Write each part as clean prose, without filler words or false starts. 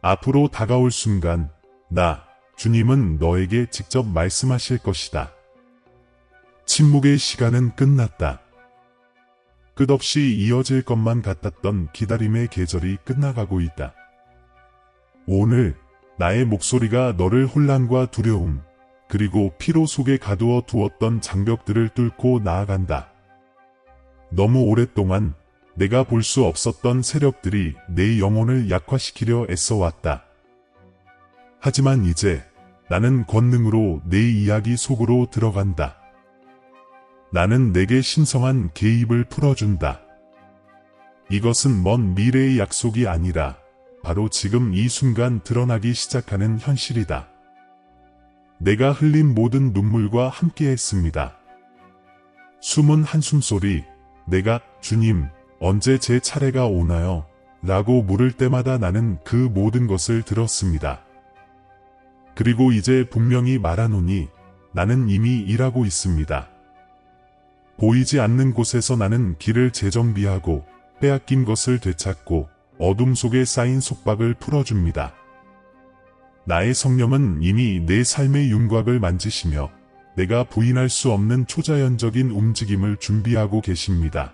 앞으로 다가올 순간 주님은 너에게 직접 말씀하실 것이다. 침묵의 시간은 끝났다. 끝없이 이어질 것만 같았던 기다림의 계절이 끝나가고 있다. 오늘 나의 목소리가 너를 혼란과 두려움, 그리고 피로 속에 가두어 두었던 장벽들을 뚫고 나아간다. 너무 오랫동안 내가 볼 수 없었던 세력들이 내 영혼을 약화시키려 애써왔다. 하지만 이제 나는 권능으로 내 이야기 속으로 들어간다. 나는 내게 신성한 개입을 풀어준다. 이것은 먼 미래의 약속이 아니라 바로 지금 이 순간 드러나기 시작하는 현실이다. 내가 흘린 모든 눈물과 함께했습니다. 숨은 한숨소리, 내가 주님, 언제 제 차례가 오나요? 라고 물을 때마다 나는 그 모든 것을 들었습니다. 그리고 이제 분명히 말하노니 나는 이미 일하고 있습니다. 보이지 않는 곳에서 나는 길을 재정비하고 빼앗긴 것을 되찾고 어둠 속에 쌓인 속박을 풀어줍니다. 나의 성령은 이미 내 삶의 윤곽을 만지시며 내가 부인할 수 없는 초자연적인 움직임을 준비하고 계십니다.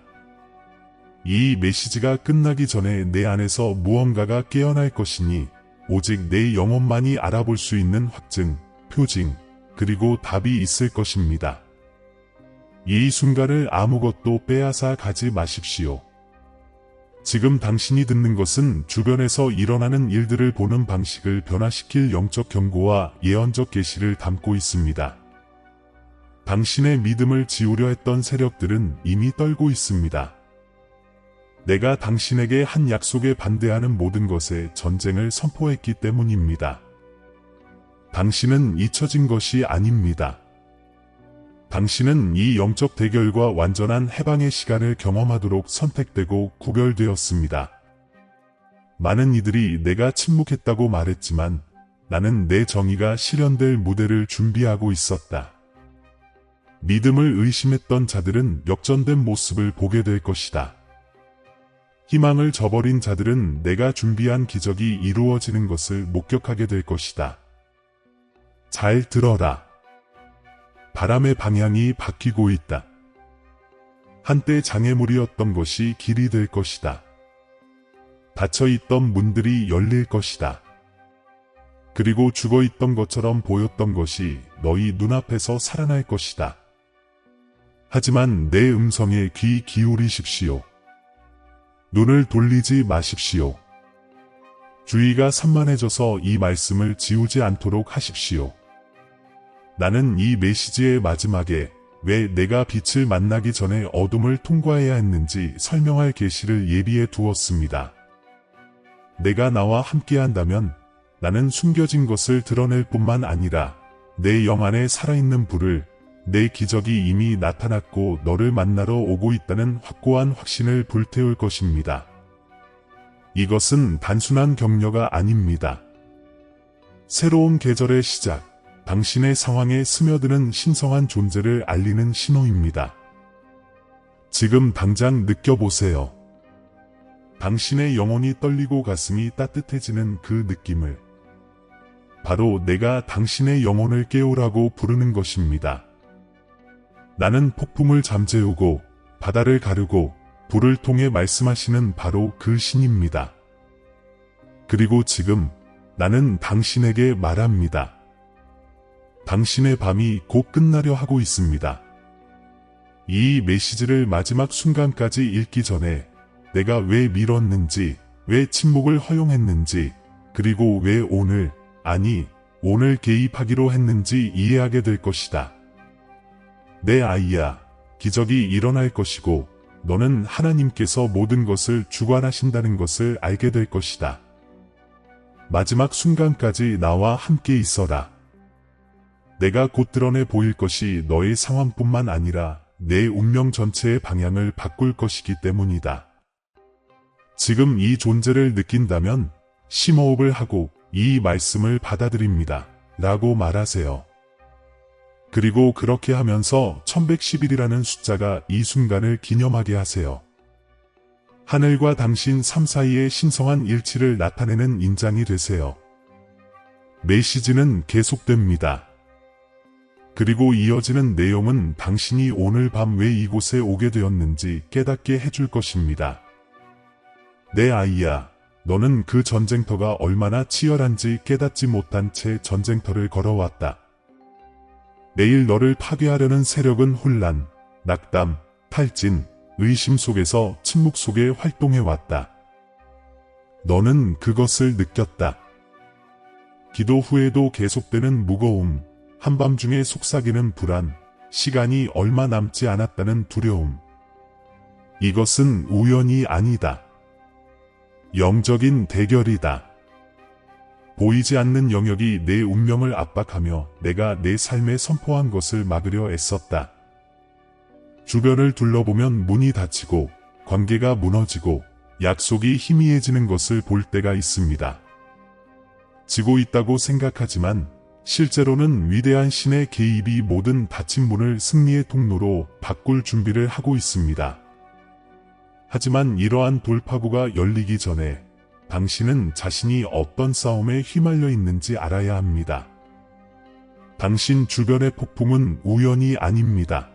이 메시지가 끝나기 전에 내 안에서 무언가가 깨어날 것이니 오직 내 영혼만이 알아볼 수 있는 확증, 표징, 그리고 답이 있을 것입니다. 이 순간을 아무것도 빼앗아 가지 마십시오. 지금 당신이 듣는 것은 주변에서 일어나는 일들을 보는 방식을 변화시킬 영적 경고와 예언적 계시를 담고 있습니다. 당신의 믿음을 지우려 했던 세력들은 이미 떨고 있습니다. 내가 당신에게 한 약속에 반대하는 모든 것에 전쟁을 선포했기 때문입니다. 당신은 잊혀진 것이 아닙니다. 당신은 이 영적 대결과 완전한 해방의 시간을 경험하도록 선택되고 구별되었습니다. 많은 이들이 내가 침묵했다고 말했지만 나는 내 정의가 실현될 무대를 준비하고 있었다. 믿음을 의심했던 자들은 역전된 모습을 보게 될 것이다. 희망을 저버린 자들은 내가 준비한 기적이 이루어지는 것을 목격하게 될 것이다. 잘 들어라. 바람의 방향이 바뀌고 있다. 한때 장애물이었던 것이 길이 될 것이다. 닫혀있던 문들이 열릴 것이다. 그리고 죽어있던 것처럼 보였던 것이 너희 눈앞에서 살아날 것이다. 하지만 내 음성에 귀 기울이십시오. 눈을 돌리지 마십시오. 주의가 산만해져서 이 말씀을 지우지 않도록 하십시오. 나는 이 메시지의 마지막에 왜 내가 빛을 만나기 전에 어둠을 통과해야 했는지 설명할 계시를 예비해 두었습니다. 내가 나와 함께한다면 나는 숨겨진 것을 드러낼 뿐만 아니라 내 영 안에 살아있는 불을, 내 기적이 이미 나타났고 너를 만나러 오고 있다는 확고한 확신을 불태울 것입니다. 이것은 단순한 격려가 아닙니다. 새로운 계절의 시작, 당신의 상황에 스며드는 신성한 존재를 알리는 신호입니다. 지금 당장 느껴보세요. 당신의 영혼이 떨리고 가슴이 따뜻해지는 그 느낌을. 바로 내가 당신의 영혼을 깨우라고 부르는 것입니다. 나는 폭풍을 잠재우고 바다를 가르고 불을 통해 말씀하시는 바로 그 신입니다. 그리고 지금 나는 당신에게 말합니다. 당신의 밤이 곧 끝나려 하고 있습니다. 이 메시지를 마지막 순간까지 읽기 전에 내가 왜 미뤘는지, 왜 침묵을 허용했는지, 그리고 왜 오늘 개입하기로 했는지 이해하게 될 것이다. 내 아이야, 기적이 일어날 것이고 너는 하나님께서 모든 것을 주관하신다는 것을 알게 될 것이다. 마지막 순간까지 나와 함께 있어라. 내가 곧 드러내 보일 것이 너의 상황뿐만 아니라 내 운명 전체의 방향을 바꿀 것이기 때문이다. 지금 이 존재를 느낀다면 심호흡을 하고 이 말씀을 받아들입니다. 라고 말하세요. 그리고 그렇게 하면서 1111이라는 숫자가 이 순간을 기념하게 하세요. 하늘과 당신 삶 사이의 신성한 일치를 나타내는 인장이 되세요. 메시지는 계속됩니다. 그리고 이어지는 내용은 당신이 오늘 밤 왜 이곳에 오게 되었는지 깨닫게 해줄 것입니다. 내 아이야, 너는 그 전쟁터가 얼마나 치열한지 깨닫지 못한 채 전쟁터를 걸어왔다. 내일 너를 파괴하려는 세력은 혼란, 낙담, 탈진, 의심 속에서 침묵 속에 활동해왔다. 너는 그것을 느꼈다. 기도 후에도 계속되는 무거움, 한밤중에 속삭이는 불안, 시간이 얼마 남지 않았다는 두려움. 이것은 우연이 아니다. 영적인 대결이다. 보이지 않는 영역이 내 운명을 압박하며 내가 내 삶에 선포한 것을 막으려 애썼다. 주변을 둘러보면 문이 닫히고 관계가 무너지고 약속이 희미해지는 것을 볼 때가 있습니다. 지고 있다고 생각하지만 실제로는 위대한 신의 개입이 모든 닫힌 문을 승리의 통로로 바꿀 준비를 하고 있습니다. 하지만 이러한 돌파구가 열리기 전에 당신은 자신이 어떤 싸움에 휘말려 있는지 알아야 합니다. 당신 주변의 폭풍은 우연이 아닙니다.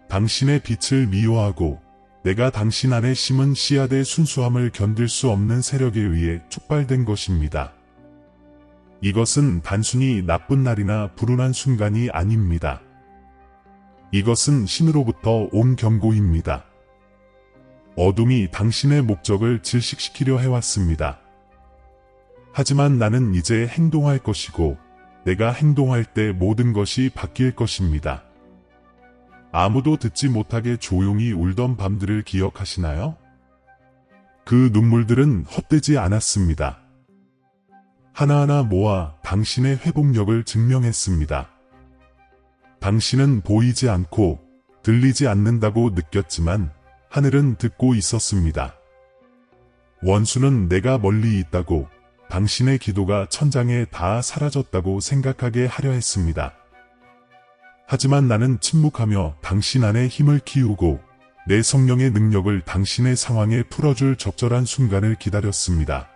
당신의 빛을 미워하고 내가 당신 안에 심은 씨앗의 순수함을 견딜 수 없는 세력에 의해 촉발된 것입니다. 이것은 단순히 나쁜 날이나 불운한 순간이 아닙니다. 이것은 신으로부터 온 경고입니다. 어둠이 당신의 목적을 질식시키려 해왔습니다. 하지만 나는 이제 행동할 것이고 내가 행동할 때 모든 것이 바뀔 것입니다. 아무도 듣지 못하게 조용히 울던 밤들을 기억하시나요? 그 눈물들은 헛되지 않았습니다. 하나하나 모아 당신의 회복력을 증명했습니다. 당신은 보이지 않고 들리지 않는다고 느꼈지만 하늘은 듣고 있었습니다. 원수는 내가 멀리 있다고, 당신의 기도가 천장에 다 사라졌다고 생각하게 하려 했습니다. 하지만 나는 침묵하며 당신 안에 힘을 키우고 내 성령의 능력을 당신의 상황에 풀어줄 적절한 순간을 기다렸습니다.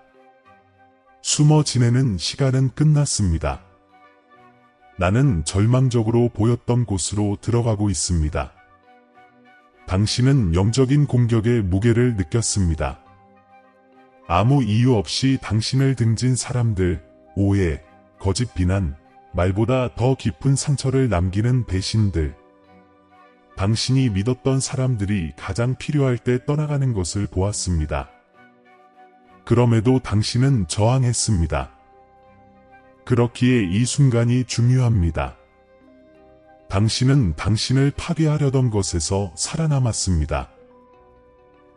숨어 지내는 시간은 끝났습니다. 나는 절망적으로 보였던 곳으로 들어가고 있습니다. 당신은 영적인 공격의 무게를 느꼈습니다. 아무 이유 없이 당신을 등진 사람들, 오해, 거짓 비난, 말보다 더 깊은 상처를 남기는 배신들. 당신이 믿었던 사람들이 가장 필요할 때 떠나가는 것을 보았습니다. 그럼에도 당신은 저항했습니다. 그렇기에 이 순간이 중요합니다. 당신은 당신을 파괴하려던 것에서 살아남았습니다.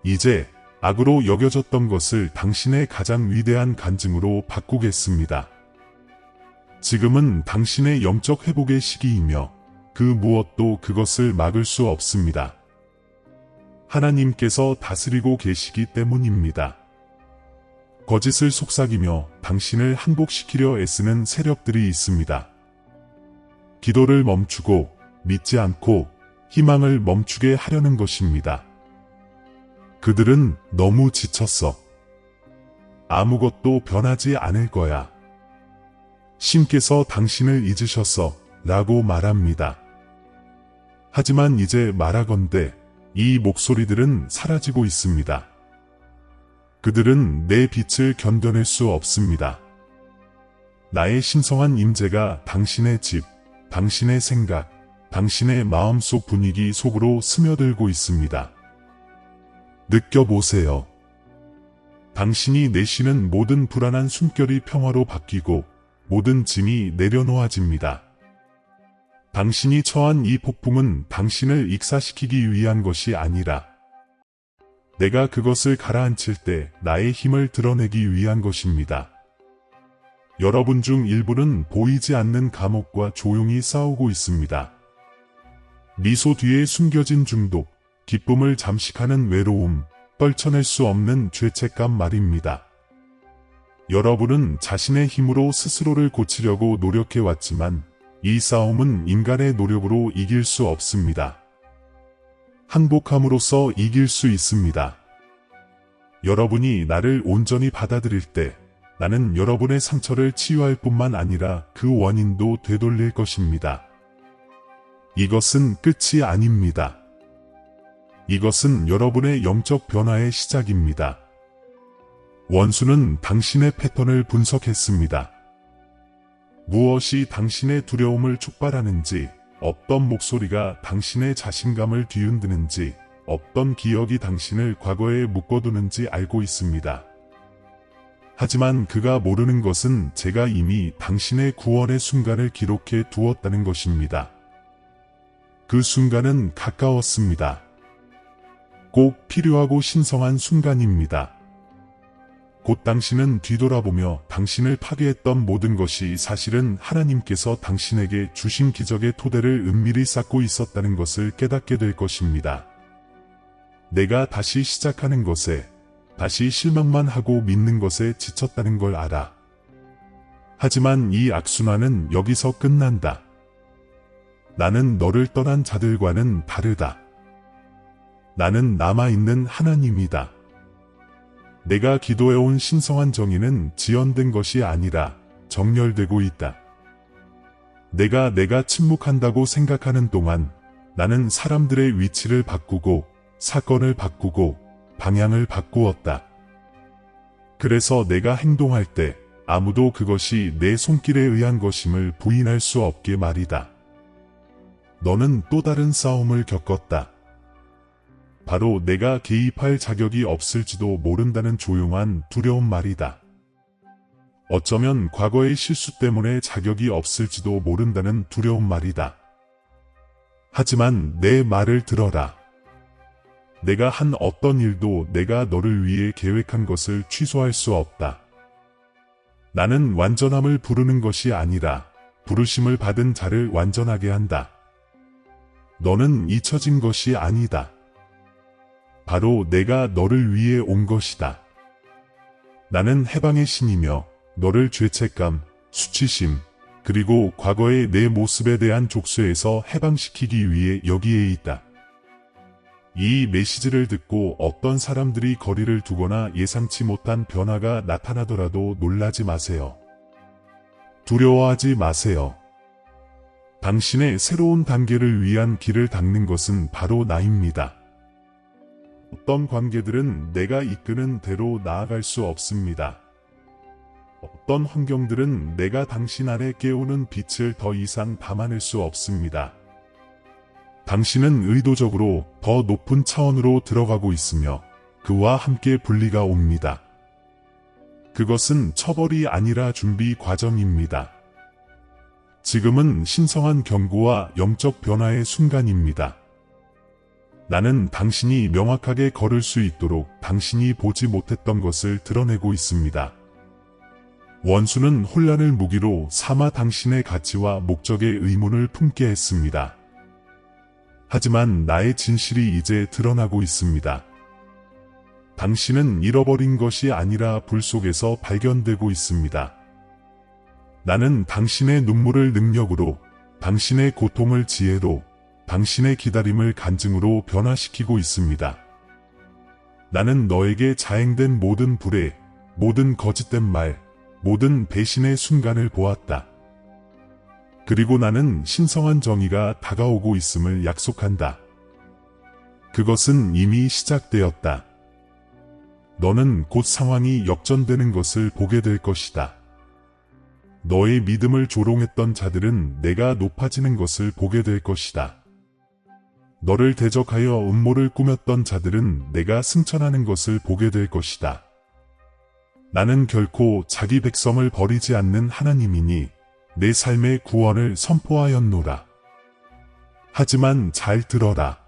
이제 악으로 여겨졌던 것을 당신의 가장 위대한 간증으로 바꾸겠습니다. 지금은 당신의 영적 회복의 시기이며 그 무엇도 그것을 막을 수 없습니다. 하나님께서 다스리고 계시기 때문입니다. 거짓을 속삭이며 당신을 항복시키려 애쓰는 세력들이 있습니다. 기도를 멈추고 믿지 않고 희망을 멈추게 하려는 것입니다. 그들은 너무 지쳤어. 아무것도 변하지 않을 거야. 신께서 당신을 잊으셨어 라고 말합니다. 하지만 이제 말하건대 이 목소리들은 사라지고 있습니다. 그들은 내 빛을 견뎌낼 수 없습니다. 나의 신성한 임재가 당신의 집, 당신의 생각, 당신의 마음속 분위기 속으로 스며들고 있습니다. 느껴보세요. 당신이 내쉬는 모든 불안한 숨결이 평화로 바뀌고 모든 짐이 내려놓아집니다. 당신이 처한 이 폭풍은 당신을 익사시키기 위한 것이 아니라 내가 그것을 가라앉힐 때 나의 힘을 드러내기 위한 것입니다. 여러분 중 일부는 보이지 않는 감옥과 조용히 싸우고 있습니다. 미소 뒤에 숨겨진 중독, 기쁨을 잠식하는 외로움, 떨쳐낼 수 없는 죄책감 말입니다. 여러분은 자신의 힘으로 스스로를 고치려고 노력해왔지만 이 싸움은 인간의 노력으로 이길 수 없습니다. 항복함으로써 이길 수 있습니다. 여러분이 나를 온전히 받아들일 때 나는 여러분의 상처를 치유할 뿐만 아니라 그 원인도 되돌릴 것입니다. 이것은 끝이 아닙니다. 이것은 여러분의 영적 변화의 시작입니다. 원수는 당신의 패턴을 분석했습니다. 무엇이 당신의 두려움을 촉발하는지, 어떤 목소리가 당신의 자신감을 뒤흔드는지, 어떤 기억이 당신을 과거에 묶어두는지 알고 있습니다. 하지만 그가 모르는 것은 제가 이미 당신의 구원의 순간을 기록해 두었다는 것입니다. 그 순간은 가까웠습니다. 꼭 필요하고 신성한 순간입니다. 곧 당신은 뒤돌아보며 당신을 파괴했던 모든 것이 사실은 하나님께서 당신에게 주신 기적의 토대를 은밀히 쌓고 있었다는 것을 깨닫게 될 것입니다. 내가 다시 시작하는 것에, 다시 실망만 하고 믿는 것에 지쳤다는 걸 알아. 하지만 이 악순환은 여기서 끝난다. 나는 너를 떠난 자들과는 다르다. 나는 남아있는 하나님이다. 내가 기도해온 신성한 정의는 지연된 것이 아니라 정렬되고 있다. 내가 침묵한다고 생각하는 동안 나는 사람들의 위치를 바꾸고 사건을 바꾸고 방향을 바꾸었다. 그래서 내가 행동할 때 아무도 그것이 내 손길에 의한 것임을 부인할 수 없게 말이다. 너는 또 다른 싸움을 겪었다. 바로 내가 개입할 자격이 없을지도 모른다는 조용한 두려운 말이다. 어쩌면 과거의 실수 때문에 자격이 없을지도 모른다는 두려운 말이다. 하지만 내 말을 들어라. 내가 한 어떤 일도 내가 너를 위해 계획한 것을 취소할 수 없다. 나는 완전함을 부르는 것이 아니라 부르심을 받은 자를 완전하게 한다. 너는 잊혀진 것이 아니다. 바로 내가 너를 위해 온 것이다. 나는 해방의 신이며 너를 죄책감, 수치심, 그리고 과거의 내 모습에 대한 족쇄에서 해방시키기 위해 여기에 있다. 이 메시지를 듣고 어떤 사람들이 거리를 두거나 예상치 못한 변화가 나타나더라도 놀라지 마세요. 두려워하지 마세요. 당신의 새로운 단계를 위한 길을 닦는 것은 바로 나입니다. 어떤 관계들은 내가 이끄는 대로 나아갈 수 없습니다. 어떤 환경들은 내가 당신 안에 깨우는 빛을 더 이상 담아낼 수 없습니다. 당신은 의도적으로 더 높은 차원으로 들어가고 있으며 그와 함께 분리가 옵니다. 그것은 처벌이 아니라 준비 과정입니다. 지금은 신성한 경고와 영적 변화의 순간입니다. 나는 당신이 명확하게 걸을 수 있도록 당신이 보지 못했던 것을 드러내고 있습니다. 원수는 혼란을 무기로 삼아 당신의 가치와 목적의 의문을 품게 했습니다. 하지만 나의 진실이 이제 드러나고 있습니다. 당신은 잃어버린 것이 아니라 불 속에서 발견되고 있습니다. 나는 당신의 눈물을 능력으로, 당신의 고통을 지혜로, 당신의 기다림을 간증으로 변화시키고 있습니다. 나는 너에게 자행된 모든 불의, 모든 거짓된 말, 모든 배신의 순간을 보았다. 그리고 나는 신성한 정의가 다가오고 있음을 약속한다. 그것은 이미 시작되었다. 너는 곧 상황이 역전되는 것을 보게 될 것이다. 너의 믿음을 조롱했던 자들은 내가 높아지는 것을 보게 될 것이다. 너를 대적하여 음모를 꾸몄던 자들은 내가 승천하는 것을 보게 될 것이다. 나는 결코 자기 백성을 버리지 않는 하나님이니 내 삶의 구원을 선포하였노라. 하지만 잘 들어라.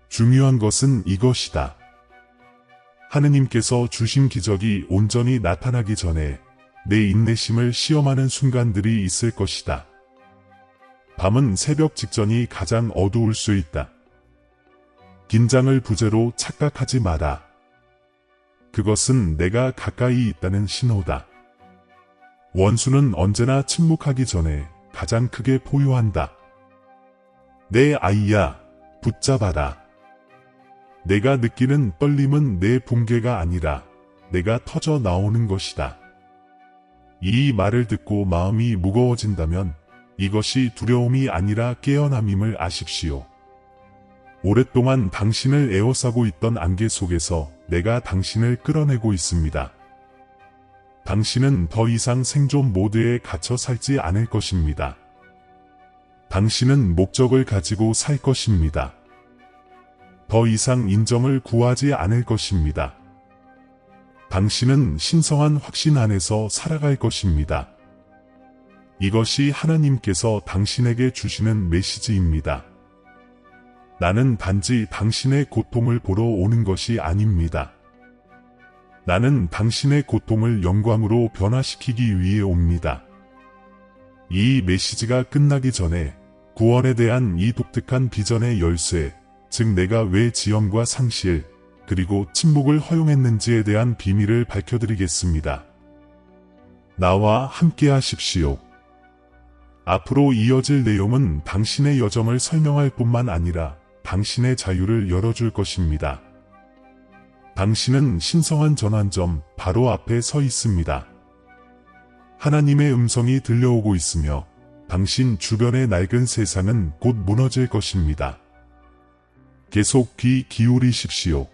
중요한 것은 이것이다. 하느님께서 주신 기적이 온전히 나타나기 전에 내 인내심을 시험하는 순간들이 있을 것이다. 밤은 새벽 직전이 가장 어두울 수 있다. 긴장을 부재로 착각하지 마라. 그것은 내가 가까이 있다는 신호다. 원수는 언제나 침묵하기 전에 가장 크게 포효한다. 내 아이야, 붙잡아라. 내가 느끼는 떨림은 내 붕괴가 아니라 내가 터져 나오는 것이다. 이 말을 듣고 마음이 무거워진다면 이것이 두려움이 아니라 깨어남임을 아십시오. 오랫동안 당신을 에워싸고 있던 안개 속에서 내가 당신을 끌어내고 있습니다. 당신은 더 이상 생존 모드에 갇혀 살지 않을 것입니다. 당신은 목적을 가지고 살 것입니다. 더 이상 인정을 구하지 않을 것입니다. 당신은 신성한 확신 안에서 살아갈 것입니다. 이것이 하나님께서 당신에게 주시는 메시지입니다. 나는 단지 당신의 고통을 보러 오는 것이 아닙니다. 나는 당신의 고통을 영광으로 변화시키기 위해 옵니다. 이 메시지가 끝나기 전에 구원에 대한 이 독특한 비전의 열쇠, 즉 내가 왜 지연과 상실, 그리고 침묵을 허용했는지에 대한 비밀을 밝혀드리겠습니다. 나와 함께 하십시오. 앞으로 이어질 내용은 당신의 여정을 설명할 뿐만 아니라 당신의 자유를 열어줄 것입니다. 당신은 신성한 전환점 바로 앞에 서 있습니다. 하나님의 음성이 들려오고 있으며 당신 주변의 낡은 세상은 곧 무너질 것입니다. 계속 귀 기울이십시오.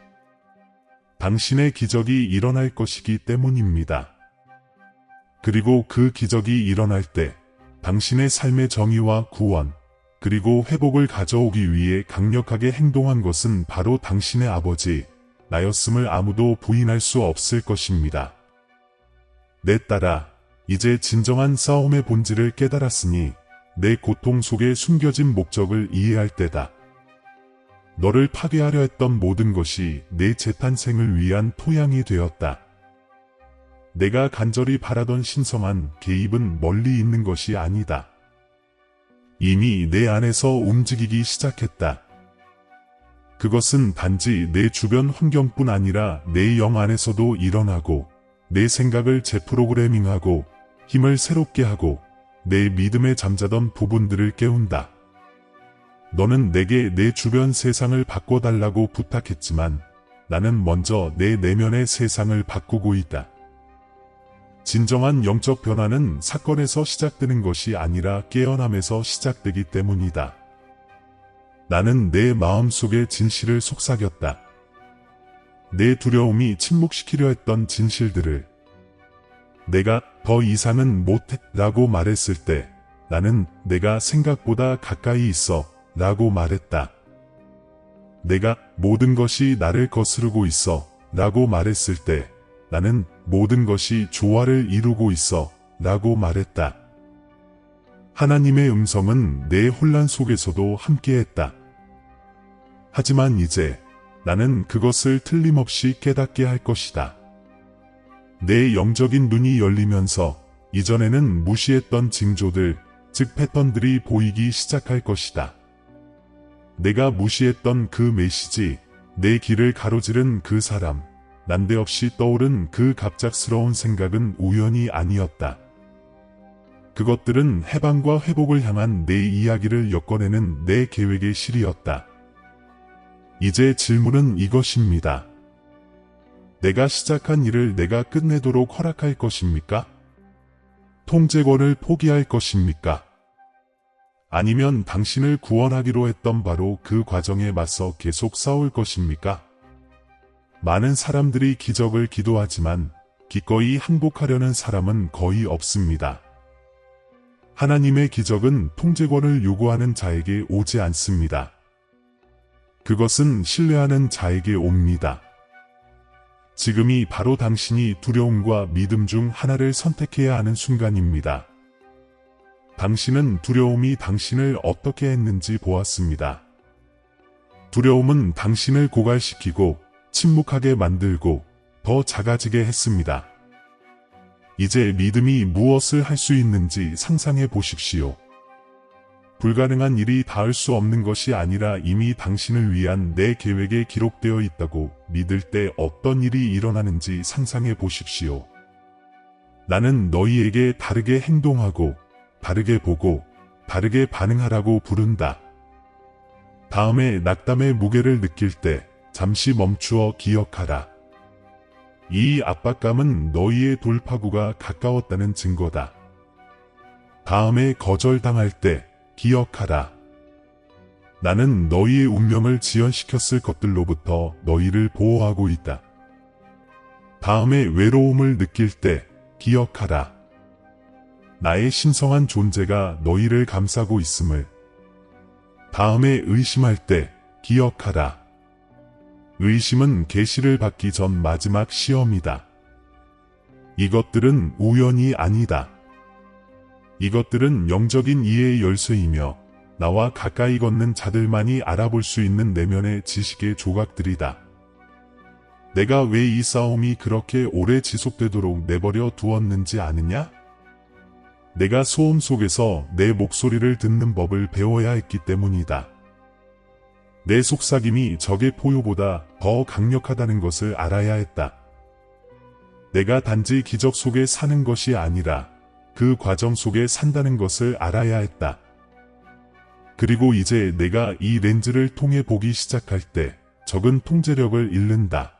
당신의 기적이 일어날 것이기 때문입니다. 그리고 그 기적이 일어날 때 당신의 삶의 정의와 구원, 그리고 회복을 가져오기 위해 강력하게 행동한 것은 바로 당신의 아버지, 나였음을 아무도 부인할 수 없을 것입니다. 내 딸아, 이제 진정한 싸움의 본질을 깨달았으니 내 고통 속에 숨겨진 목적을 이해할 때다. 너를 파괴하려 했던 모든 것이 내 재탄생을 위한 토양이 되었다. 내가 간절히 바라던 신성한 개입은 멀리 있는 것이 아니다. 이미 내 안에서 움직이기 시작했다. 그것은 단지 내 주변 환경뿐 아니라 내 영 안에서도 일어나고 내 생각을 재프로그래밍하고 힘을 새롭게 하고 내 믿음에 잠자던 부분들을 깨운다. 너는 내게 내 주변 세상을 바꿔달라고 부탁했지만 나는 먼저 내 내면의 세상을 바꾸고 있다. 진정한 영적 변화는 사건에서 시작되는 것이 아니라 깨어남에서 시작되기 때문이다. 나는 내 마음속의 진실을 속삭였다. 내 두려움이 침묵시키려 했던 진실들을. 내가 더 이상은 못해 라고 말했을 때 나는 내가 생각보다 가까이 있어 라고 말했다. 내가 모든 것이 나를 거스르고 있어 라고 말했을 때 나는 모든 것이 조화를 이루고 있어 라고 말했다. 하나님의 음성은 내 혼란 속에서도 함께했다. 하지만 이제 나는 그것을 틀림없이 깨닫게 할 것이다. 내 영적인 눈이 열리면서 이전에는 무시했던 징조들, 즉 패턴들이 보이기 시작할 것이다. 내가 무시했던 그 메시지, 내 길을 가로지른 그 사람, 난데없이 떠오른 그 갑작스러운 생각은 우연이 아니었다. 그것들은 해방과 회복을 향한 내 이야기를 엮어내는 내 계획의 실이었다. 이제 질문은 이것입니다. 내가 시작한 일을 내가 끝내도록 허락할 것입니까? 통제권을 포기할 것입니까? 아니면 당신을 구원하기로 했던 바로 그 과정에 맞서 계속 싸울 것입니까? 많은 사람들이 기적을 기도하지만 기꺼이 항복하려는 사람은 거의 없습니다. 하나님의 기적은 통제권을 요구하는 자에게 오지 않습니다. 그것은 신뢰하는 자에게 옵니다. 지금이 바로 당신이 두려움과 믿음 중 하나를 선택해야 하는 순간입니다. 당신은 두려움이 당신을 어떻게 했는지 보았습니다. 두려움은 당신을 고갈시키고 침묵하게 만들고 더 작아지게 했습니다. 이제 믿음이 무엇을 할 수 있는지 상상해 보십시오. 불가능한 일이 닿을 수 없는 것이 아니라 이미 당신을 위한 내 계획에 기록되어 있다고 믿을 때 어떤 일이 일어나는지 상상해 보십시오. 나는 너희에게 다르게 행동하고 다르게 보고 다르게 반응하라고 부른다. 다음에 낙담의 무게를 느낄 때 잠시 멈추어 기억하라. 이 압박감은 너희의 돌파구가 가까웠다는 증거다. 다음에 거절당할 때 기억하라. 나는 너희의 운명을 지연시켰을 것들로부터 너희를 보호하고 있다. 다음에 외로움을 느낄 때 기억하라. 나의 신성한 존재가 너희를 감싸고 있음을. 다음에 의심할 때 기억하라. 의심은 계시를 받기 전 마지막 시험이다. 이것들은 우연이 아니다. 이것들은 영적인 이해의 열쇠이며 나와 가까이 걷는 자들만이 알아볼 수 있는 내면의 지식의 조각들이다. 내가 왜 이 싸움이 그렇게 오래 지속되도록 내버려 두었는지 아느냐? 내가 소음 속에서 내 목소리를 듣는 법을 배워야 했기 때문이다. 내 속삭임이 적의 포효보다 더 강력하다는 것을 알아야 했다. 내가 단지 기적 속에 사는 것이 아니라 그 과정 속에 산다는 것을 알아야 했다. 그리고 이제 내가 이 렌즈를 통해 보기 시작할 때 적은 통제력을 잃는다.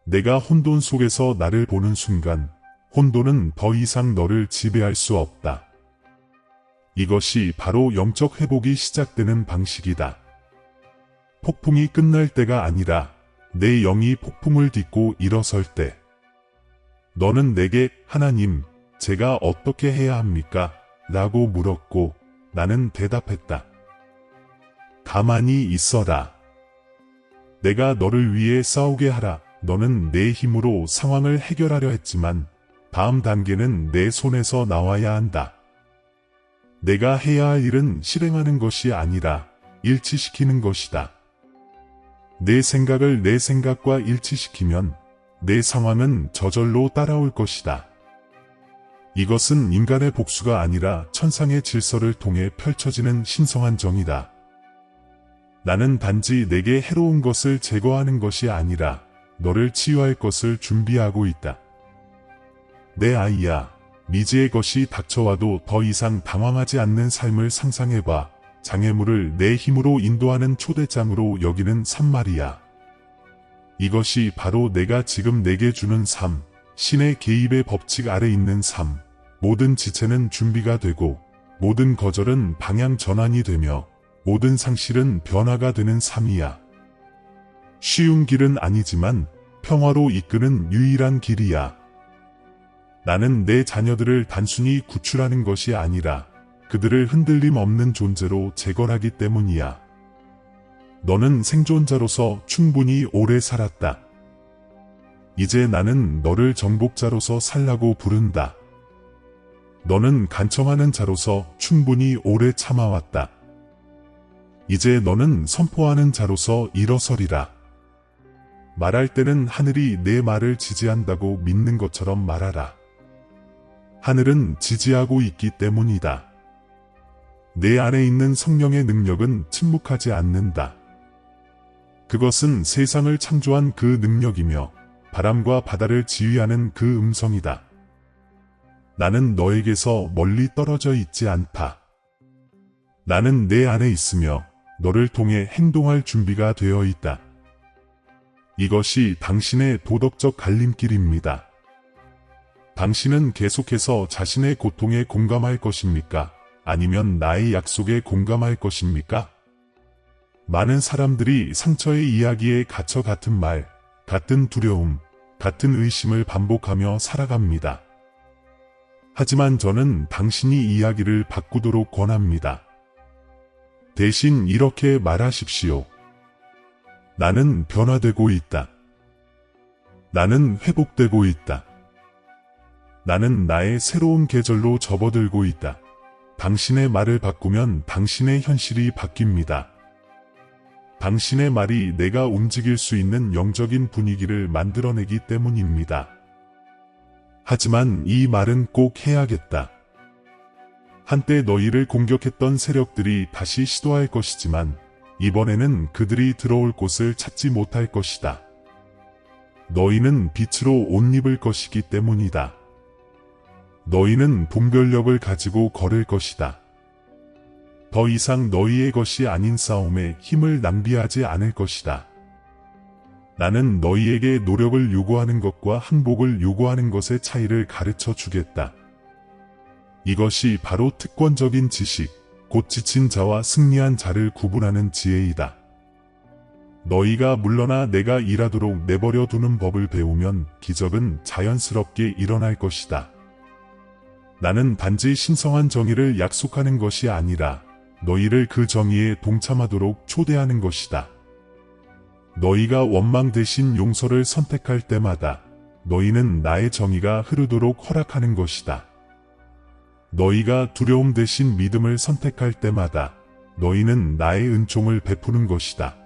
내가 혼돈 속에서 나를 보는 순간 혼돈은 더 이상 너를 지배할 수 없다. 이것이 바로 영적 회복이 시작되는 방식이다. 폭풍이 끝날 때가 아니라 내 영이 폭풍을 딛고 일어설 때. 너는 내게 하나님, 제가 어떻게 해야 합니까? 라고 물었고 나는 대답했다. 가만히 있어라. 내가 너를 위해 싸우게 하라. 너는 내 힘으로 상황을 해결하려 했지만 다음 단계는 내 손에서 나와야 한다. 내가 해야 할 일은 실행하는 것이 아니라 일치시키는 것이다. 내 생각을 내 생각과 일치시키면 내 상황은 저절로 따라올 것이다. 이것은 인간의 복수가 아니라 천상의 질서를 통해 펼쳐지는 신성한 정의다. 나는 단지 내게 해로운 것을 제거하는 것이 아니라 너를 치유할 것을 준비하고 있다. 내 아이야, 미지의 것이 닥쳐와도 더 이상 당황하지 않는 삶을 상상해봐. 장애물을 내 힘으로 인도하는 초대장으로 여기는 삶 말이야. 이것이 바로 내가 지금 내게 주는 삶, 신의 개입의 법칙 아래 있는 삶. 모든 지체는 준비가 되고 모든 거절은 방향 전환이 되며 모든 상실은 변화가 되는 삶이야. 쉬운 길은 아니지만 평화로 이끄는 유일한 길이야. 나는 내 자녀들을 단순히 구출하는 것이 아니라 그들을 흔들림 없는 존재로 재건하기 때문이야. 너는 생존자로서 충분히 오래 살았다. 이제 나는 너를 정복자로서 살라고 부른다. 너는 간청하는 자로서 충분히 오래 참아왔다. 이제 너는 선포하는 자로서 일어서리라. 말할 때는 하늘이 내 말을 지지한다고 믿는 것처럼 말하라. 하늘은 지지하고 있기 때문이다. 내 안에 있는 성령의 능력은 침묵하지 않는다. 그것은 세상을 창조한 그 능력이며 바람과 바다를 지휘하는 그 음성이다. 나는 너에게서 멀리 떨어져 있지 않다. 나는 내 안에 있으며 너를 통해 행동할 준비가 되어 있다. 이것이 당신의 도덕적 갈림길입니다. 당신은 계속해서 자신의 고통에 공감할 것입니까? 아니면 나의 약속에 공감할 것입니까? 많은 사람들이 상처의 이야기에 갇혀 같은 말, 같은 두려움, 같은 의심을 반복하며 살아갑니다. 하지만 저는 당신이 이야기를 바꾸도록 권합니다. 대신 이렇게 말하십시오. 나는 변화되고 있다. 나는 회복되고 있다. 나는 나의 새로운 계절로 접어들고 있다. 당신의 말을 바꾸면 당신의 현실이 바뀝니다. 당신의 말이 내가 움직일 수 있는 영적인 분위기를 만들어내기 때문입니다. 하지만 이 말은 꼭 해야겠다. 한때 너희를 공격했던 세력들이 다시 시도할 것이지만 이번에는 그들이 들어올 곳을 찾지 못할 것이다. 너희는 빛으로 옷 입을 것이기 때문이다. 너희는 분별력을 가지고 걸을 것이다. 더 이상 너희의 것이 아닌 싸움에 힘을 낭비하지 않을 것이다. 나는 너희에게 노력을 요구하는 것과 항복을 요구하는 것의 차이를 가르쳐 주겠다. 이것이 바로 특권적인 지식, 곧 지친 자와 승리한 자를 구분하는 지혜이다. 너희가 물러나 내가 일하도록 내버려 두는 법을 배우면 기적은 자연스럽게 일어날 것이다. 나는 단지 신성한 정의를 약속하는 것이 아니라 너희를 그 정의에 동참하도록 초대하는 것이다. 너희가 원망 대신 용서를 선택할 때마다 너희는 나의 정의가 흐르도록 허락하는 것이다. 너희가 두려움 대신 믿음을 선택할 때마다 너희는 나의 은총을 베푸는 것이다.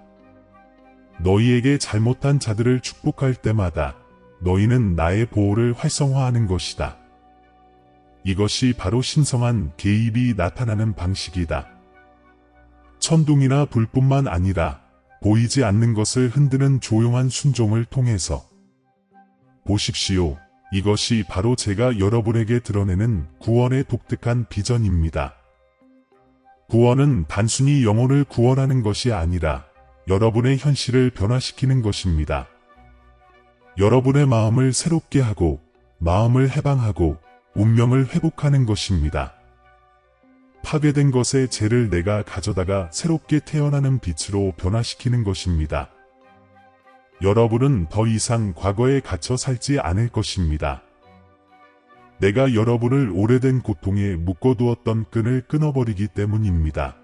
너희에게 잘못한 자들을 축복할 때마다 너희는 나의 보호를 활성화하는 것이다. 이것이 바로 신성한 개입이 나타나는 방식이다. 천둥이나 불뿐만 아니라 보이지 않는 것을 흔드는 조용한 순종을 통해서 보십시오. 이것이 바로 제가 여러분에게 드러내는 구원의 독특한 비전입니다. 구원은 단순히 영혼을 구원하는 것이 아니라 여러분의 현실을 변화시키는 것입니다. 여러분의 마음을 새롭게 하고 마음을 해방하고 운명을 회복하는 것입니다. 파괴된 것의 죄를 내가 가져다가 새롭게 태어나는 빛으로 변화시키는 것입니다. 여러분은 더 이상 과거에 갇혀 살지 않을 것입니다. 내가 여러분을 오래된 고통에 묶어두었던 끈을 끊어버리기 때문입니다.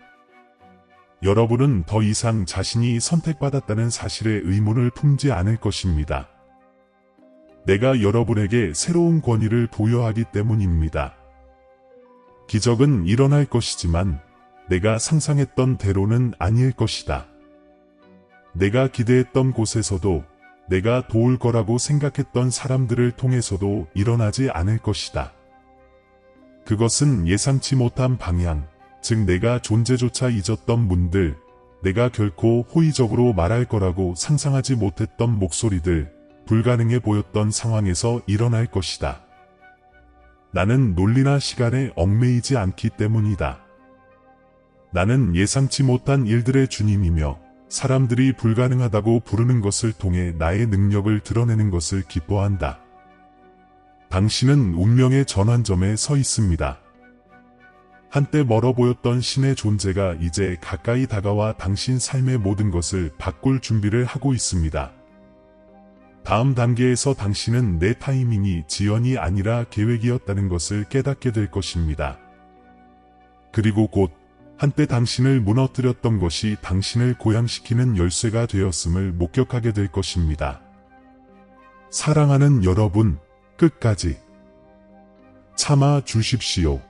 여러분은 더 이상 자신이 선택받았다는 사실에 의문을 품지 않을 것입니다. 내가 여러분에게 새로운 권위를 부여하기 때문입니다. 기적은 일어날 것이지만 내가 상상했던 대로는 아닐 것이다. 내가 기대했던 곳에서도 내가 도울 거라고 생각했던 사람들을 통해서도 일어나지 않을 것이다. 그것은 예상치 못한 방향, 즉 내가 존재조차 잊었던 문들, 내가 결코 호의적으로 말할 거라고 상상하지 못했던 목소리들, 불가능해 보였던 상황에서 일어날 것이다. 나는 논리나 시간에 얽매이지 않기 때문이다. 나는 예상치 못한 일들의 주님이며 사람들이 불가능하다고 부르는 것을 통해 나의 능력을 드러내는 것을 기뻐한다. 당신은 운명의 전환점에 서 있습니다. 한때 멀어 보였던 신의 존재가 이제 가까이 다가와 당신 삶의 모든 것을 바꿀 준비를 하고 있습니다. 다음 단계에서 당신은 내 타이밍이 지연이 아니라 계획이었다는 것을 깨닫게 될 것입니다. 그리고 곧 한때 당신을 무너뜨렸던 것이 당신을 고양시키는 열쇠가 되었음을 목격하게 될 것입니다. 사랑하는 여러분, 끝까지 참아 주십시오.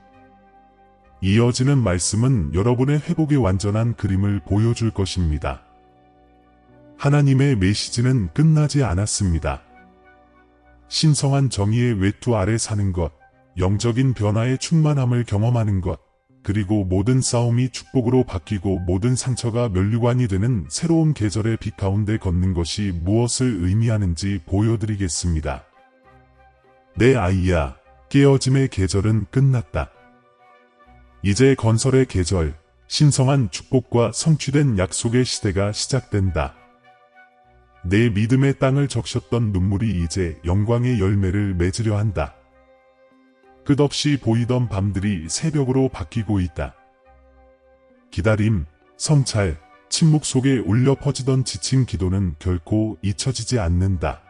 이어지는 말씀은 여러분의 회복의 완전한 그림을 보여줄 것입니다. 하나님의 메시지는 끝나지 않았습니다. 신성한 정의의 외투 아래 사는 것, 영적인 변화의 충만함을 경험하는 것, 그리고 모든 싸움이 축복으로 바뀌고 모든 상처가 면류관이 되는 새로운 계절의 빛 가운데 걷는 것이 무엇을 의미하는지 보여드리겠습니다. 내 아이야, 깨어짐의 계절은 끝났다. 이제 건설의 계절, 신성한 축복과 성취된 약속의 시대가 시작된다. 내 믿음의 땅을 적셨던 눈물이 이제 영광의 열매를 맺으려 한다. 끝없이 보이던 밤들이 새벽으로 바뀌고 있다. 기다림, 성찰, 침묵 속에 울려 퍼지던 지친 기도는 결코 잊혀지지 않는다.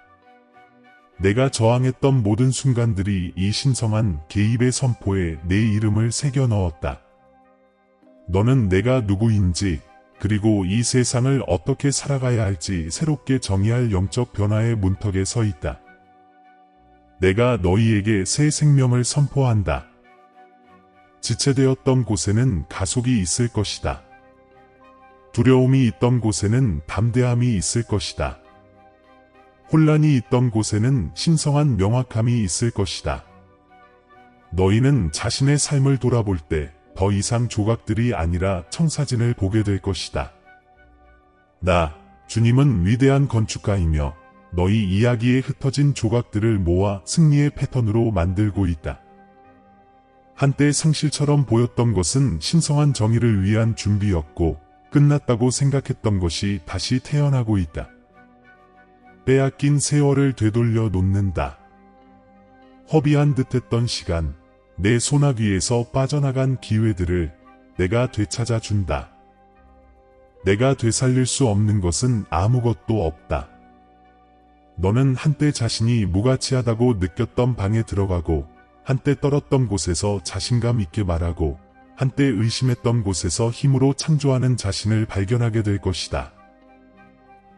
내가 저항했던 모든 순간들이 이 신성한 개입의 선포에 내 이름을 새겨 넣었다. 너는 내가 누구인지, 그리고 이 세상을 어떻게 살아가야 할지 새롭게 정의할 영적 변화의 문턱에 서 있다. 내가 너희에게 새 생명을 선포한다. 지체되었던 곳에는 가속이 있을 것이다. 두려움이 있던 곳에는 담대함이 있을 것이다. 혼란이 있던 곳에는 신성한 명확함이 있을 것이다. 너희는 자신의 삶을 돌아볼 때 더 이상 조각들이 아니라 청사진을 보게 될 것이다. 나, 주님은 위대한 건축가이며 너희 이야기에 흩어진 조각들을 모아 승리의 패턴으로 만들고 있다. 한때 상실처럼 보였던 것은 신성한 정의를 위한 준비였고 끝났다고 생각했던 것이 다시 태어나고 있다. 빼앗긴 세월을 되돌려 놓는다. 허비한 듯했던 시간, 내 소나기에서 빠져나간 기회들을 내가 되찾아 준다. 내가 되살릴 수 없는 것은 아무것도 없다. 너는 한때 자신이 무가치하다고 느꼈던 방에 들어가고, 한때 떨었던 곳에서 자신감 있게 말하고, 한때 의심했던 곳에서 힘으로 창조하는 자신을 발견하게 될 것이다.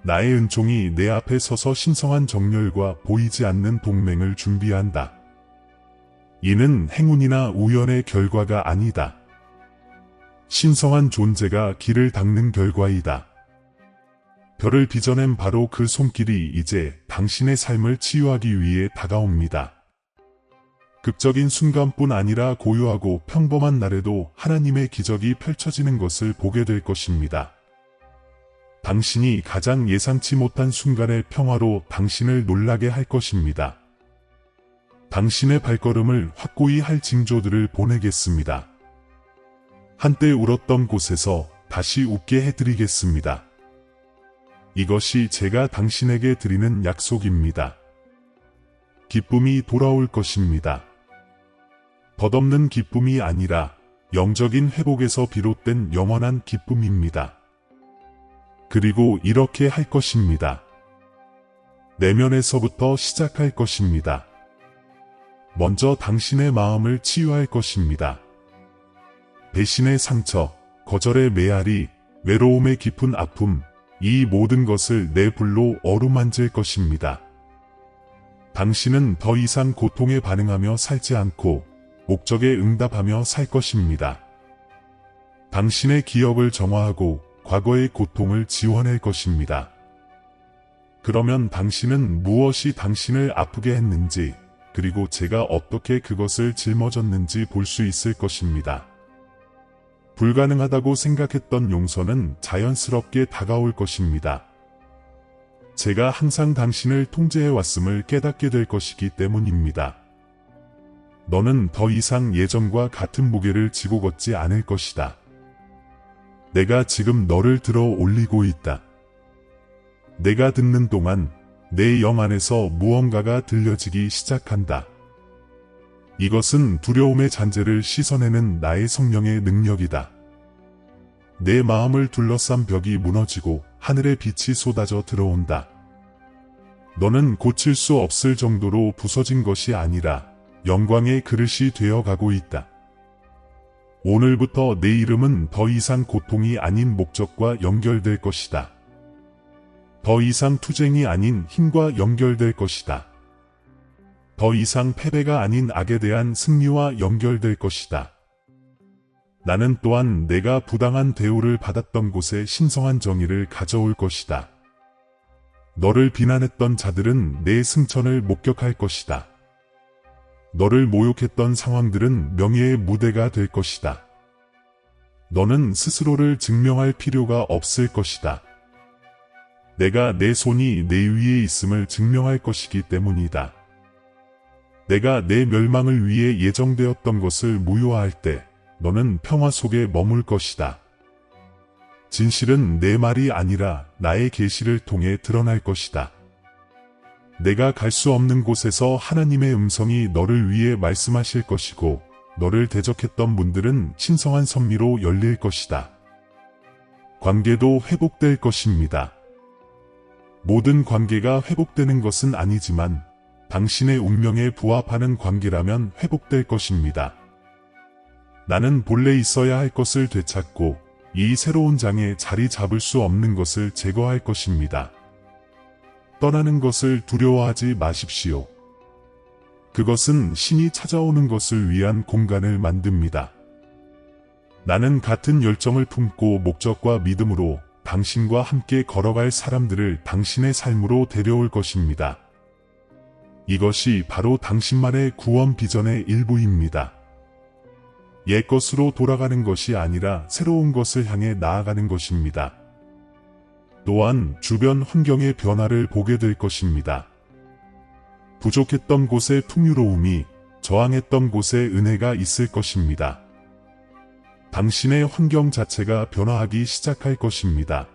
나의 은총이 내 앞에 서서 신성한 정열과 보이지 않는 동맹을 준비한다. 이는 행운이나 우연의 결과가 아니다. 신성한 존재가 길을 닦는 결과이다. 별을 빚어낸 바로 그 손길이 이제 당신의 삶을 치유하기 위해 다가옵니다. 극적인 순간뿐 아니라 고요하고 평범한 날에도 하나님의 기적이 펼쳐지는 것을 보게 될 것입니다. 당신이 가장 예상치 못한 순간의 평화로 당신을 놀라게 할 것입니다. 당신의 발걸음을 확고히 할 징조들을 보내겠습니다. 한때 울었던 곳에서 다시 웃게 해드리겠습니다. 이것이 제가 당신에게 드리는 약속입니다. 기쁨이 돌아올 것입니다. 덧없는 기쁨이 아니라 영적인 회복에서 비롯된 영원한 기쁨입니다. 그리고 이렇게 할 것입니다. 내면에서부터 시작할 것입니다. 먼저 당신의 마음을 치유할 것입니다. 배신의 상처, 거절의 메아리, 외로움의 깊은 아픔, 이 모든 것을 내 불로 어루만질 것입니다. 당신은 더 이상 고통에 반응하며 살지 않고 목적에 응답하며 살 것입니다. 당신의 기억을 정화하고 과거의 고통을 지워낼 것입니다. 그러면 당신은 무엇이 당신을 아프게 했는지, 그리고 제가 어떻게 그것을 짊어졌는지 볼 수 있을 것입니다. 불가능하다고 생각했던 용서는 자연스럽게 다가올 것입니다. 제가 항상 당신을 통제해왔음을 깨닫게 될 것이기 때문입니다. 너는 더 이상 예전과 같은 무게를 지고 걷지 않을 것이다. 내가 지금 너를 들어 올리고 있다. 내가 듣는 동안 내 영 안에서 무언가가 들려지기 시작한다. 이것은 두려움의 잔재를 씻어내는 나의 성령의 능력이다. 내 마음을 둘러싼 벽이 무너지고 하늘의 빛이 쏟아져 들어온다. 너는 고칠 수 없을 정도로 부서진 것이 아니라 영광의 그릇이 되어가고 있다. 오늘부터 내 이름은 더 이상 고통이 아닌 목적과 연결될 것이다. 더 이상 투쟁이 아닌 힘과 연결될 것이다. 더 이상 패배가 아닌 악에 대한 승리와 연결될 것이다. 나는 또한 내가 부당한 대우를 받았던 곳에 신성한 정의를 가져올 것이다. 너를 비난했던 자들은 내 승천을 목격할 것이다. 너를 모욕했던 상황들은 명예의 무대가 될 것이다. 너는 스스로를 증명할 필요가 없을 것이다. 내가 내 손이 내 위에 있음을 증명할 것이기 때문이다. 내가 내 멸망을 위해 예정되었던 것을 무효화할 때 너는 평화 속에 머물 것이다. 진실은 내 말이 아니라 나의 계시를 통해 드러날 것이다. 내가 갈 수 없는 곳에서 하나님의 음성이 너를 위해 말씀하실 것이고, 너를 대적했던 문들은 신성한 선미로 열릴 것이다. 관계도 회복될 것입니다. 모든 관계가 회복되는 것은 아니지만 당신의 운명에 부합하는 관계라면 회복될 것입니다. 나는 본래 있어야 할 것을 되찾고 이 새로운 장에 자리 잡을 수 없는 것을 제거할 것입니다. 떠나는 것을 두려워하지 마십시오. 그것은 신이 찾아오는 것을 위한 공간을 만듭니다. 나는 같은 열정을 품고 목적과 믿음으로 당신과 함께 걸어갈 사람들을 당신의 삶으로 데려올 것입니다. 이것이 바로 당신만의 구원 비전의 일부입니다. 옛것으로 돌아가는 것이 아니라 새로운 것을 향해 나아가는 것입니다. 또한 주변 환경의 변화를 보게 될 것입니다. 부족했던 곳에 풍요로움이, 저항했던 곳에 은혜가 있을 것입니다. 당신의 환경 자체가 변화하기 시작할 것입니다.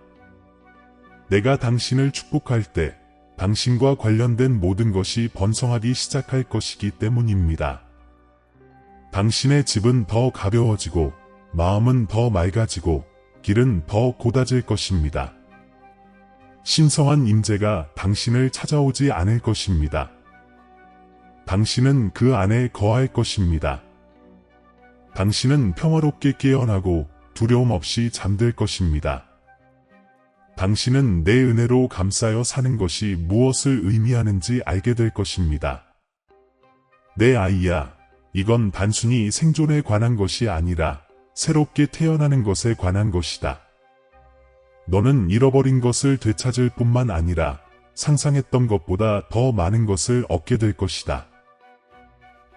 내가 당신을 축복할 때 당신과 관련된 모든 것이 번성하기 시작할 것이기 때문입니다. 당신의 집은 더 가벼워지고 마음은 더 맑아지고 길은 더 곧아질 것입니다. 신성한 임재가 당신을 찾아오지 않을 것입니다. 당신은 그 안에 거할 것입니다. 당신은 평화롭게 깨어나고 두려움 없이 잠들 것입니다. 당신은 내 은혜로 감싸여 사는 것이 무엇을 의미하는지 알게 될 것입니다. 내 아이야, 이건 단순히 생존에 관한 것이 아니라 새롭게 태어나는 것에 관한 것이다. 너는 잃어버린 것을 되찾을 뿐만 아니라 상상했던 것보다 더 많은 것을 얻게 될 것이다.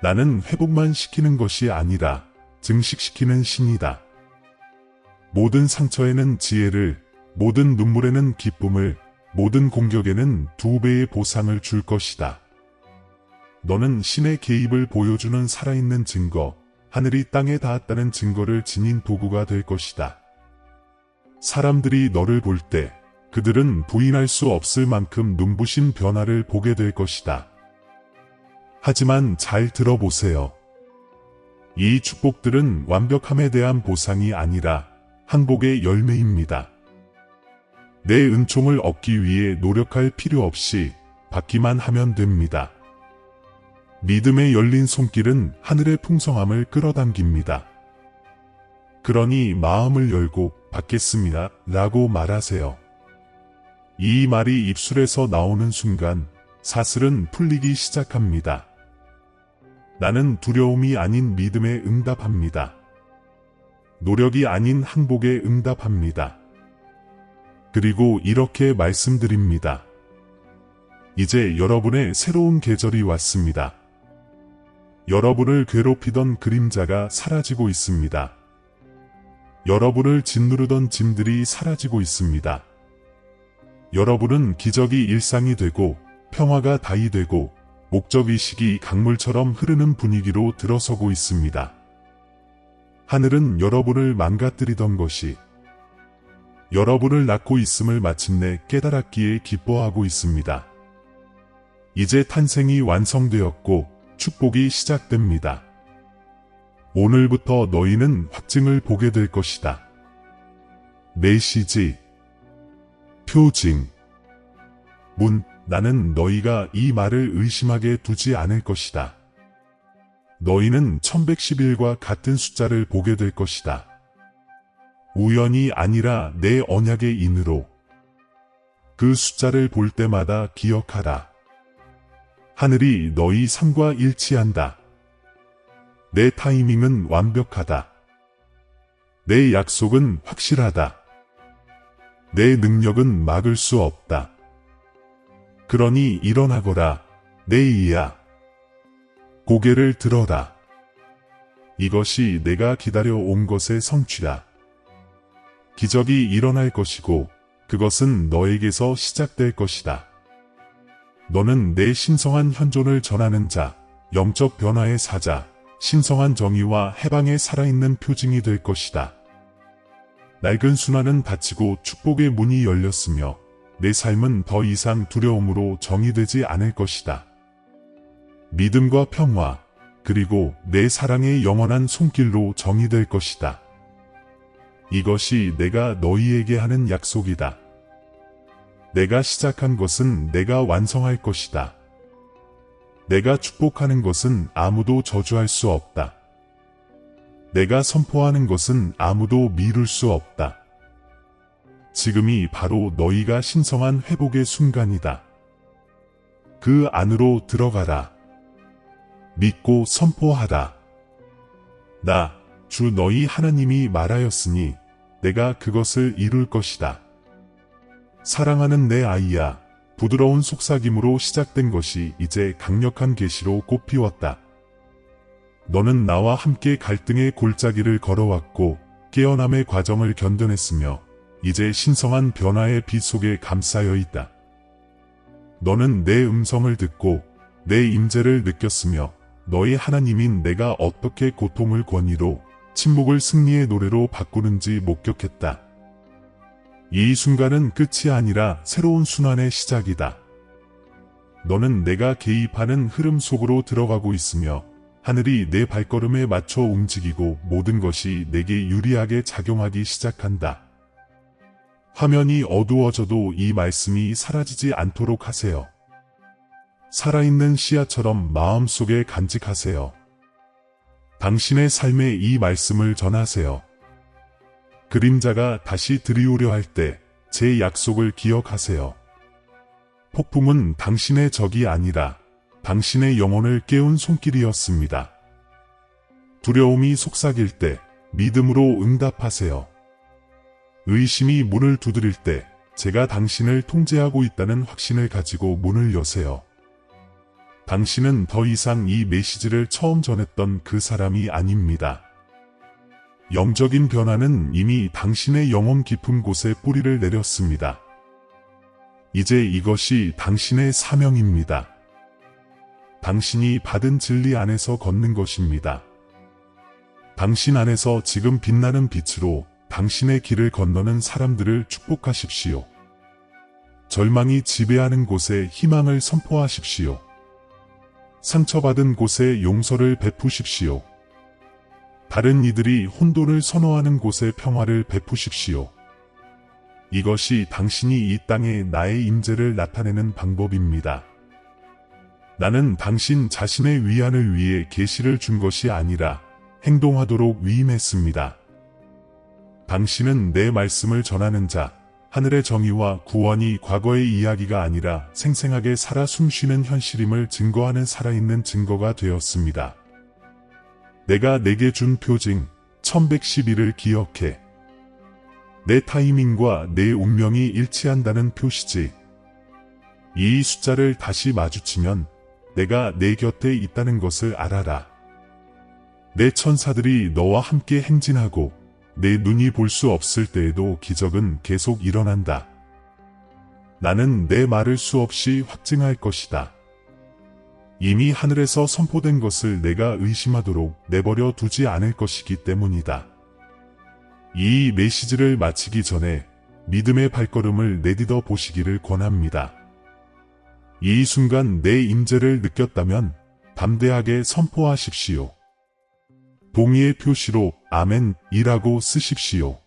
나는 회복만 시키는 것이 아니라 증식시키는 신이다. 모든 상처에는 지혜를, 모든 눈물에는 기쁨을, 모든 공격에는 2배의 보상을 줄 것이다. 너는 신의 개입을 보여주는 살아있는 증거, 하늘이 땅에 닿았다는 증거를 지닌 도구가 될 것이다. 사람들이 너를 볼 때 그들은 부인할 수 없을 만큼 눈부신 변화를 보게 될 것이다. 하지만 잘 들어보세요. 이 축복들은 완벽함에 대한 보상이 아니라 항복의 열매입니다. 내 은총을 얻기 위해 노력할 필요 없이 받기만 하면 됩니다. 믿음의 열린 손길은 하늘의 풍성함을 끌어당깁니다. 그러니 마음을 열고 받겠습니다 라고 말하세요. 이 말이 입술에서 나오는 순간 사슬은 풀리기 시작합니다. 나는 두려움이 아닌 믿음에 응답합니다. 노력이 아닌 항복에 응답합니다. 그리고 이렇게 말씀드립니다. 이제 여러분의 새로운 계절이 왔습니다. 여러분을 괴롭히던 그림자가 사라지고 있습니다. 여러분을 짓누르던 짐들이 사라지고 있습니다. 여러분은 기적이 일상이 되고 평화가 다이 되고 목적의식이 강물처럼 흐르는 분위기로 들어서고 있습니다. 하늘은 여러분을 망가뜨리던 것이 여러분을 낳고 있음을 마침내 깨달았기에 기뻐하고 있습니다. 이제 탄생이 완성되었고 축복이 시작됩니다. 오늘부터 너희는 확증을 보게 될 것이다. 메시지, 표징, 문, 나는 너희가 이 말을 의심하게 두지 않을 것이다. 너희는 1111과 같은 숫자를 보게 될 것이다. 우연이 아니라 내 언약의 인으로 그 숫자를 볼 때마다 기억하라. 하늘이 너희 삶과 일치한다. 내 타이밍은 완벽하다. 내 약속은 확실하다. 내 능력은 막을 수 없다. 그러니 일어나거라, 내 이야. 고개를 들어라. 이것이 내가 기다려온 것의 성취다. 기적이 일어날 것이고 그것은 너에게서 시작될 것이다. 너는 내 신성한 현존을 전하는 자, 영적 변화의 사자, 신성한 정의와 해방의 살아있는 표징이 될 것이다. 낡은 순환은 닫히고 축복의 문이 열렸으며 내 삶은 더 이상 두려움으로 정의되지 않을 것이다. 믿음과 평화, 그리고 내 사랑의 영원한 손길로 정의될 것이다. 이것이 내가 너희에게 하는 약속이다. 내가 시작한 것은 내가 완성할 것이다. 내가 축복하는 것은 아무도 저주할 수 없다. 내가 선포하는 것은 아무도 미룰 수 없다. 지금이 바로 너희가 신성한 회복의 순간이다. 그 안으로 들어가라. 믿고 선포하라. 나, 주 너희 하나님이 말하였으니 내가 그것을 이룰 것이다. 사랑하는 내 아이야, 부드러운 속삭임으로 시작된 것이 이제 강력한 계시로 꽃피웠다. 너는 나와 함께 갈등의 골짜기를 걸어왔고 깨어남의 과정을 견뎌냈으며 이제 신성한 변화의 빛 속에 감싸여 있다. 너는 내 음성을 듣고 내 임재를 느꼈으며 너희 하나님인 내가 어떻게 고통을 권위로 침묵을 승리의 노래로 바꾸는지 목격했다. 이 순간은 끝이 아니라 새로운 순환의 시작이다. 너는 내가 개입하는 흐름 속으로 들어가고 있으며 하늘이 내 발걸음에 맞춰 움직이고 모든 것이 내게 유리하게 작용하기 시작한다. 화면이 어두워져도 이 말씀이 사라지지 않도록 하세요. 살아있는 씨앗처럼 마음속에 간직하세요. 당신의 삶에 이 말씀을 전하세요. 그림자가 다시 들이오려 할 때 제 약속을 기억하세요. 폭풍은 당신의 적이 아니라 당신의 영혼을 깨운 손길이었습니다. 두려움이 속삭일 때 믿음으로 응답하세요. 의심이 문을 두드릴 때 제가 당신을 통제하고 있다는 확신을 가지고 문을 여세요. 당신은 더 이상 이 메시지를 처음 전했던 그 사람이 아닙니다. 영적인 변화는 이미 당신의 영혼 깊은 곳에 뿌리를 내렸습니다. 이제 이것이 당신의 사명입니다. 당신이 받은 진리 안에서 걷는 것입니다. 당신 안에서 지금 빛나는 빛으로 당신의 길을 건너는 사람들을 축복하십시오. 절망이 지배하는 곳에 희망을 선포하십시오. 상처받은 곳에 용서를 베푸십시오. 다른 이들이 혼돈을 선호하는 곳에 평화를 베푸십시오. 이것이 당신이 이 땅에 나의 임재를 나타내는 방법입니다. 나는 당신 자신의 위안을 위해 계시를 준 것이 아니라 행동하도록 위임했습니다. 당신은 내 말씀을 전하는 자, 하늘의 정의와 구원이 과거의 이야기가 아니라 생생하게 살아 숨쉬는 현실임을 증거하는 살아있는 증거가 되었습니다. 내가 내게 준 표징 1111을 기억해. 내 타이밍과 내 운명이 일치한다는 표시지. 이 숫자를 다시 마주치면 내가 내 곁에 있다는 것을 알아라. 내 천사들이 너와 함께 행진하고 내 눈이 볼 수 없을 때에도 기적은 계속 일어난다. 나는 내 말을 수없이 확증할 것이다. 이미 하늘에서 선포된 것을 내가 의심하도록 내버려 두지 않을 것이기 때문이다. 이 메시지를 마치기 전에 믿음의 발걸음을 내딛어 보시기를 권합니다. 이 순간 내 임재를 느꼈다면 담대하게 선포하십시오. 동의의 표시로 아멘이라고 쓰십시오.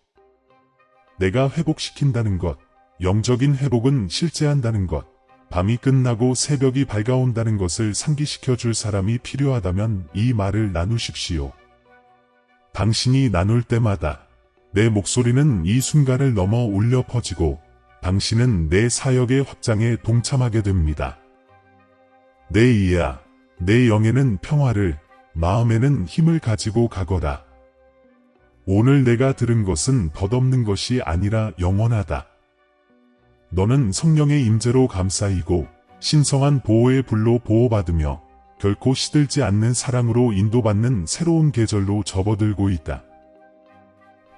내가 회복시킨다는 것, 영적인 회복은 실제한다는 것, 밤이 끝나고 새벽이 밝아온다는 것을 상기시켜 줄 사람이 필요하다면 이 말을 나누십시오. 당신이 나눌 때마다 내 목소리는 이 순간을 넘어 울려 퍼지고 당신은 내 사역의 확장에 동참하게 됩니다. 내 이야, 내 영에는 평화를, 마음에는 힘을 가지고 가거라. 오늘 내가 들은 것은 덧없는 것이 아니라 영원하다. 너는 성령의 임재로 감싸이고 신성한 보호의 불로 보호받으며 결코 시들지 않는 사랑으로 인도받는 새로운 계절로 접어들고 있다.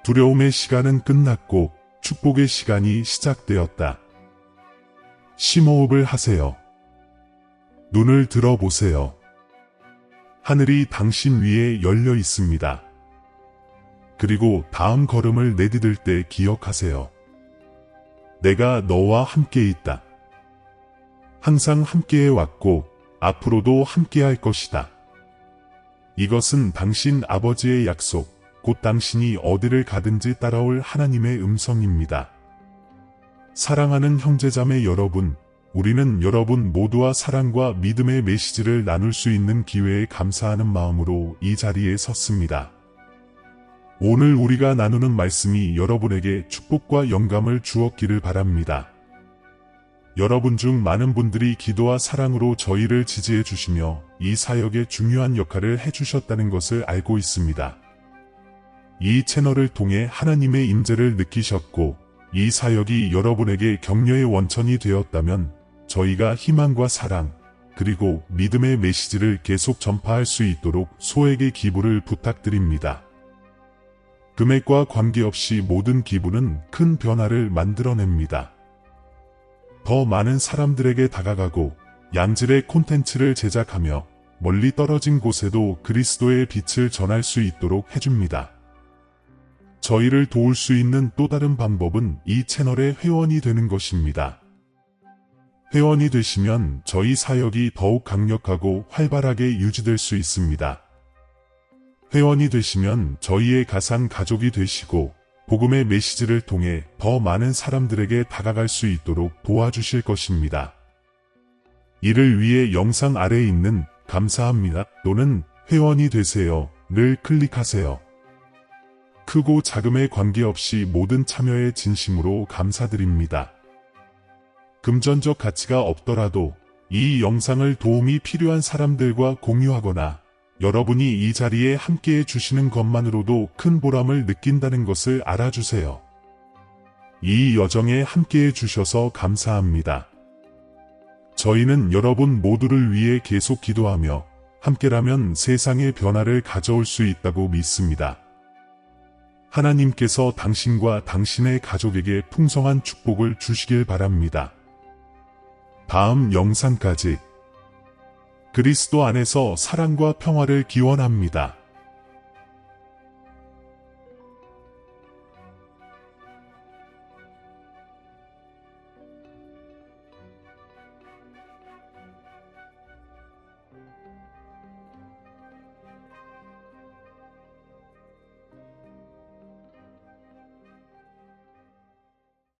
두려움의 시간은 끝났고 축복의 시간이 시작되었다. 심호흡을 하세요. 눈을 들어보세요. 하늘이 당신 위에 열려 있습니다. 그리고 다음 걸음을 내디딜 때 기억하세요. 내가 너와 함께 있다. 항상 함께해 왔고 앞으로도 함께할 것이다. 이것은 당신 아버지의 약속, 곧 당신이 어디를 가든지 따라올 하나님의 음성입니다. 사랑하는 형제자매 여러분, 우리는 여러분 모두와 사랑과 믿음의 메시지를 나눌 수 있는 기회에 감사하는 마음으로 이 자리에 섰습니다. 오늘 우리가 나누는 말씀이 여러분에게 축복과 영감을 주었기를 바랍니다. 여러분 중 많은 분들이 기도와 사랑으로 저희를 지지해 주시며 이 사역에 중요한 역할을 해주셨다는 것을 알고 있습니다. 이 채널을 통해 하나님의 임재를 느끼셨고 이 사역이 여러분에게 격려의 원천이 되었다면 저희가 희망과 사랑 그리고 믿음의 메시지를 계속 전파할 수 있도록 소액의 기부를 부탁드립니다. 금액과 관계없이 모든 기부는 큰 변화를 만들어냅니다. 더 많은 사람들에게 다가가고 양질의 콘텐츠를 제작하며 멀리 떨어진 곳에도 그리스도의 빛을 전할 수 있도록 해줍니다. 저희를 도울 수 있는 또 다른 방법은 이 채널의 회원이 되는 것입니다. 회원이 되시면 저희 사역이 더욱 강력하고 활발하게 유지될 수 있습니다. 회원이 되시면 저희의 가상 가족이 되시고 복음의 메시지를 통해 더 많은 사람들에게 다가갈 수 있도록 도와주실 것입니다. 이를 위해 영상 아래에 있는 감사합니다 또는 회원이 되세요를 클릭하세요. 크고 작음에 관계없이 모든 참여에 진심으로 감사드립니다. 금전적 가치가 없더라도 이 영상을 도움이 필요한 사람들과 공유하거나 여러분이 이 자리에 함께해 주시는 것만으로도 큰 보람을 느낀다는 것을 알아주세요. 이 여정에 함께해 주셔서 감사합니다. 저희는 여러분 모두를 위해 계속 기도하며 함께라면 세상의 변화를 가져올 수 있다고 믿습니다. 하나님께서 당신과 당신의 가족에게 풍성한 축복을 주시길 바랍니다. 다음 영상까지 그리스도 안에서 사랑과 평화를 기원합니다.